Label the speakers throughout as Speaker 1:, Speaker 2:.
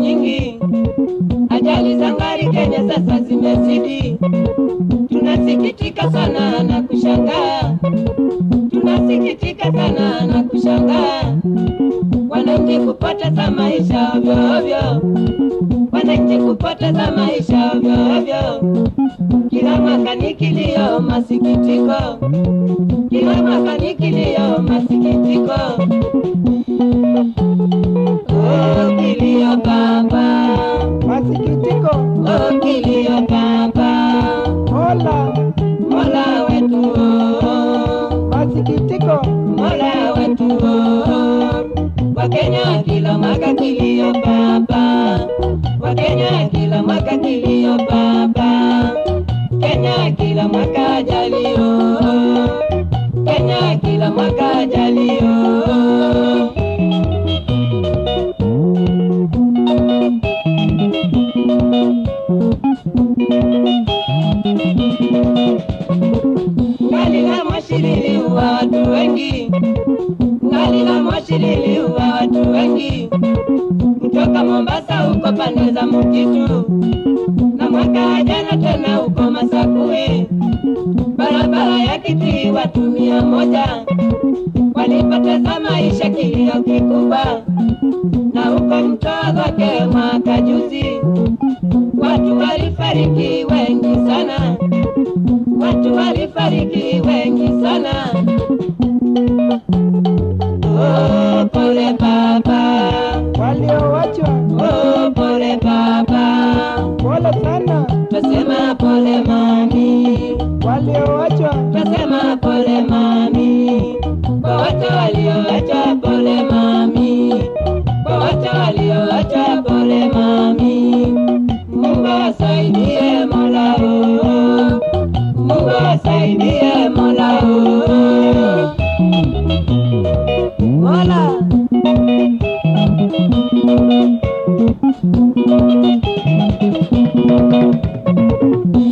Speaker 1: nyingi, ajali za gari Kenya sasa zimezidi. Tunasikitika sana na kushangaa, tunasikitika sana na kushangaa, wananchi kupoteza maisha ovyo ovyo, wananchi kupoteza maisha ovyo ovyo. Kila mwaka ni kilio, masikitiko, kila mwaka ni kilio, masikitiko. Oh, kilio baba,
Speaker 2: Masikitiko,
Speaker 1: oh, kilio baba,
Speaker 2: Mola,
Speaker 1: Mola wetu, oh,
Speaker 2: masikitiko,
Speaker 1: Mola wetu, oh. Wakenya kila mwaka kilio baba, Wakenya kila mwaka kilio baba, Kenya kila mwaka ajali, oh, Kenya kila mwaka ajali, oh. Ngali la moshi liliua watu wengi, ngali la moshi liliua watu wengi, kutoka Mombasa huko pande za Mkitu, na mwaka jana tena huko Masakui, barabara ya Kitui watu 100 walipoteza maisha, kilio kikubwa. Na huko Mtoa kwake mwaka juzi, watu walifariki wengi sana, watu walifariki wengi sana. Oh, pole baba,
Speaker 2: walioachwa,
Speaker 1: oh, pole baba,
Speaker 2: pole sana,
Speaker 1: twasema pole mami,
Speaker 2: walioachwa,
Speaker 1: twasema pole mami, kwa wote walioachwa pole mami, kwa wote walioachwa pole mami. Mungu asaidie Mola, oh, Mungu asaidie Mola, oh, Mola.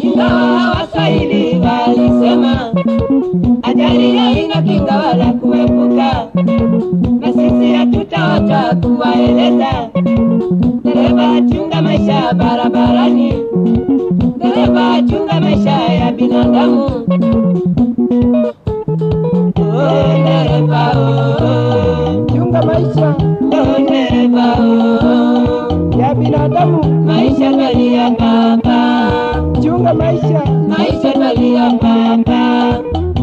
Speaker 1: Ingawa Waswahili walisema ajali haina kinga wala kuepuka, na sisi hatutawacha kuwaeleza. Dereva chunga maisha barabarani, dereva chunga maisha ya binadamu. Oh, dereva, oh,
Speaker 2: chunga maisha
Speaker 1: oh, dereva, oh,
Speaker 2: ya binadamu,
Speaker 1: maisha twalia baba,
Speaker 2: chunga maisha,
Speaker 1: maisha twalia baba.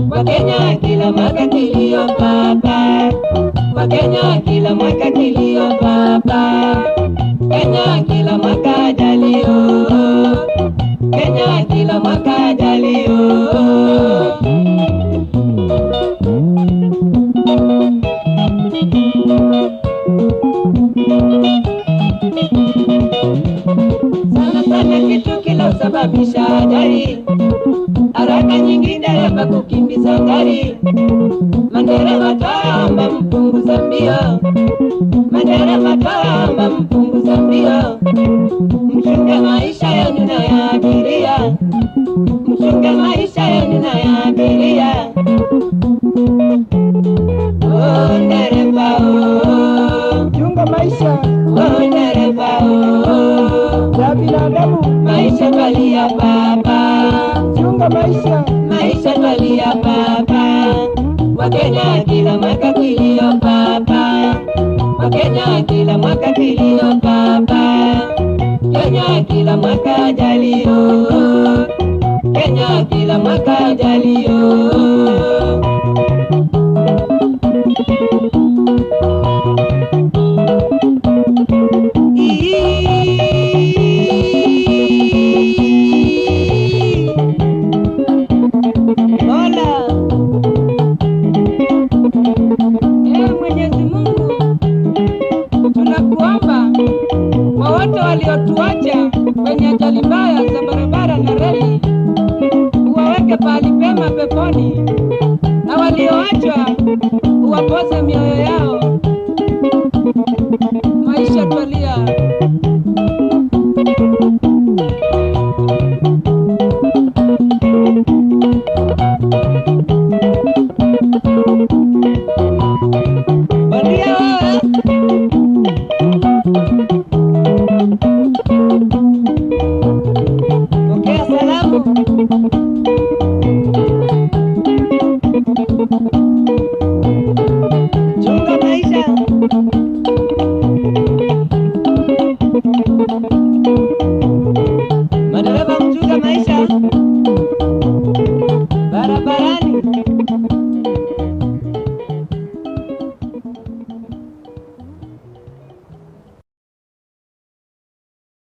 Speaker 1: Wakenya kila mwaka kilio baba, Wakenya kila mwaka kilio baba, Kenya kila mwaka ajali, oh, Kenya kila mwaka ajali, oh. Sana sana kitu kilosababisha ajali, haraka nyingi dereva kukimbiza gari. Madereva twaomba mpunguze mbio, madereva twaomba mpunguze mbio, mchunge maisha yenu na ya abiria, mchunge maisha yenu na ya abiria. Oh, dereva, oh,
Speaker 2: chunga maisha
Speaker 1: oh, dereva, oh,
Speaker 2: ya binadamu,
Speaker 1: maisha twalia baba,
Speaker 2: chunga maisha,
Speaker 1: maisha twalia baba. Wakenya kila mwaka kilio baba, Wakenya kila mwaka kilio baba, Kenya kila mwaka ajali, oh, Kenya kila mwaka ajali, oh. Mola, Mwenyezi Mungu, tunakuomba kwa wote waliotuacha kwenye ajali mbaya za barabara na reli, uwaweke pahali pema peponi, na walioachwa uwapoze mioyo yao. Maisha twalia